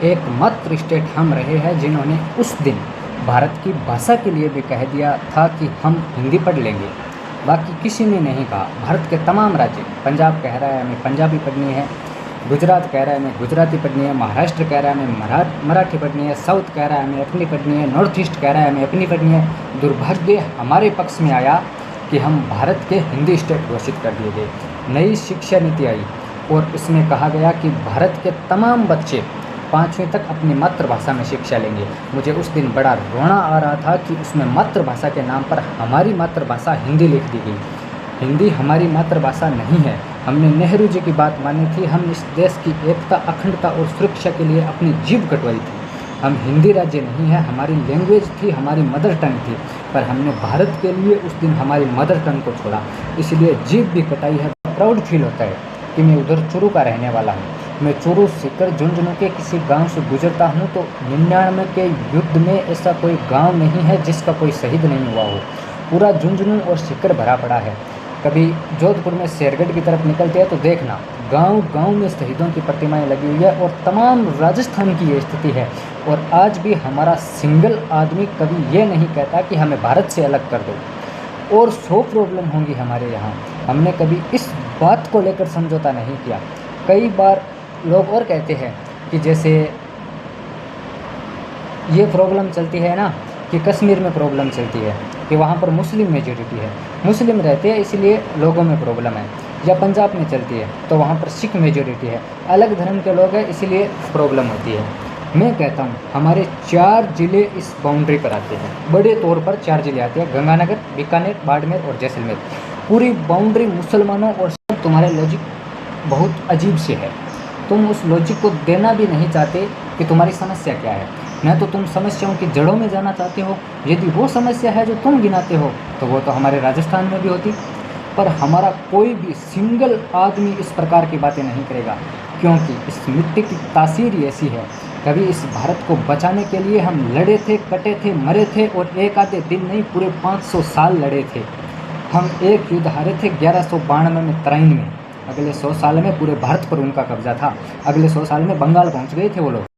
एकमात्र स्टेट हम रहे हैं जिन्होंने उस दिन भारत की भाषा के लिए भी कह दिया था कि हम हिंदी पढ़ लेंगे। बाकी किसी ने नहीं कहा। भारत के तमाम राज्य, पंजाब कह रहा है हमें पंजाबी पढ़नी है, गुजरात कह रहा है हमें गुजराती पढ़नी है, महाराष्ट्र कह रहा है हमें मराठी पढ़नी है, साउथ कह रहा है हमें अपनी पढ़नी है, नॉर्थ ईस्ट कह रहा है हमें अपनी पढ़नी है। दुर्भाग्य हमारे पक्ष में आया कि हम भारत के हिंदी स्टेट घोषित कर दिए गए। नई शिक्षा नीति आई और इसमें कहा गया कि भारत के तमाम बच्चे 5वीं तक अपनी मातृभाषा में शिक्षा लेंगे। मुझे उस दिन बड़ा रोना आ रहा था कि उसमें मातृभाषा के नाम पर हमारी मातृभाषा हिंदी लिख दी गई। हिंदी हमारी मातृभाषा नहीं है। हमने नेहरू जी की बात मानी थी, हम इस देश की एकता, अखंडता और सुरक्षा के लिए अपनी जीभ कटवाई थी। हम हिंदी राज्य नहीं है, हमारी लैंग्वेज थी, हमारी मदर टंग थी, पर हमने भारत के लिए उस दिन हमारी मदर टंग को छोड़ा, इसलिए जीभ भी कटाई है। प्राउड फील होता है कि मैं उधर चूरू का रहने वाला हूँ। मैं चूरू, सीकर, झुंझुनू के किसी गांव से गुजरता हूँ तो 99 के युद्ध में ऐसा कोई गांव नहीं है जिसका कोई शहीद नहीं हुआ हो। पूरा झुंझुनू और सीकर भरा पड़ा है। कभी जोधपुर में शेरगढ़ की तरफ निकलते हैं तो देखना गांव गांव में शहीदों की प्रतिमाएं लगी हुई है और तमाम राजस्थान की ये स्थिति है। और आज भी हमारा सिंगल आदमी कभी ये नहीं कहता कि हमें भारत से अलग कर दो। और 100 प्रॉब्लम होंगी हमारे यहाँ, हमने कभी इस बात को लेकर समझौता नहीं किया। कई बार लोग और कहते हैं कि जैसे ये प्रॉब्लम चलती है ना कि कश्मीर में प्रॉब्लम चलती है कि वहाँ पर मुस्लिम मेजॉरिटी है, मुस्लिम रहते हैं इसलिए लोगों में प्रॉब्लम है, या पंजाब में चलती है तो वहाँ पर सिख मेजॉरिटी है, अलग धर्म के लोग हैं इसलिए प्रॉब्लम होती है। मैं कहता हूँ हमारे 4 ज़िले इस बाउंड्री पर आते हैं, बड़े तौर पर 4 ज़िले आते हैं, गंगानगर, बीकानेर, बाड़मेर और जैसलमेर। पूरी बाउंड्री मुसलमानों और सब। तुम्हारे लॉजिक बहुत अजीब से है, तुम उस लॉजिक को देना भी नहीं चाहते कि तुम्हारी समस्या क्या है। न तो तुम समस्याओं की जड़ों में जाना चाहते हो, यदि वो समस्या है जो तुम गिनाते हो तो वो तो हमारे राजस्थान में भी होती, पर हमारा कोई भी सिंगल आदमी इस प्रकार की बातें नहीं करेगा, क्योंकि इस मिट्टी की तासीर ही ऐसी है। कभी इस भारत को बचाने के लिए हम लड़े थे, कटे थे, मरे थे, और एक आधे दिन नहीं पूरे 500 साल लड़े थे। हम एक युद्ध हारे थे 1192 में तराइन में। अगले 100 साल में पूरे भारत पर उनका कब्जा था। अगले 100 साल में बंगाल पहुंच गए थे वो लोग।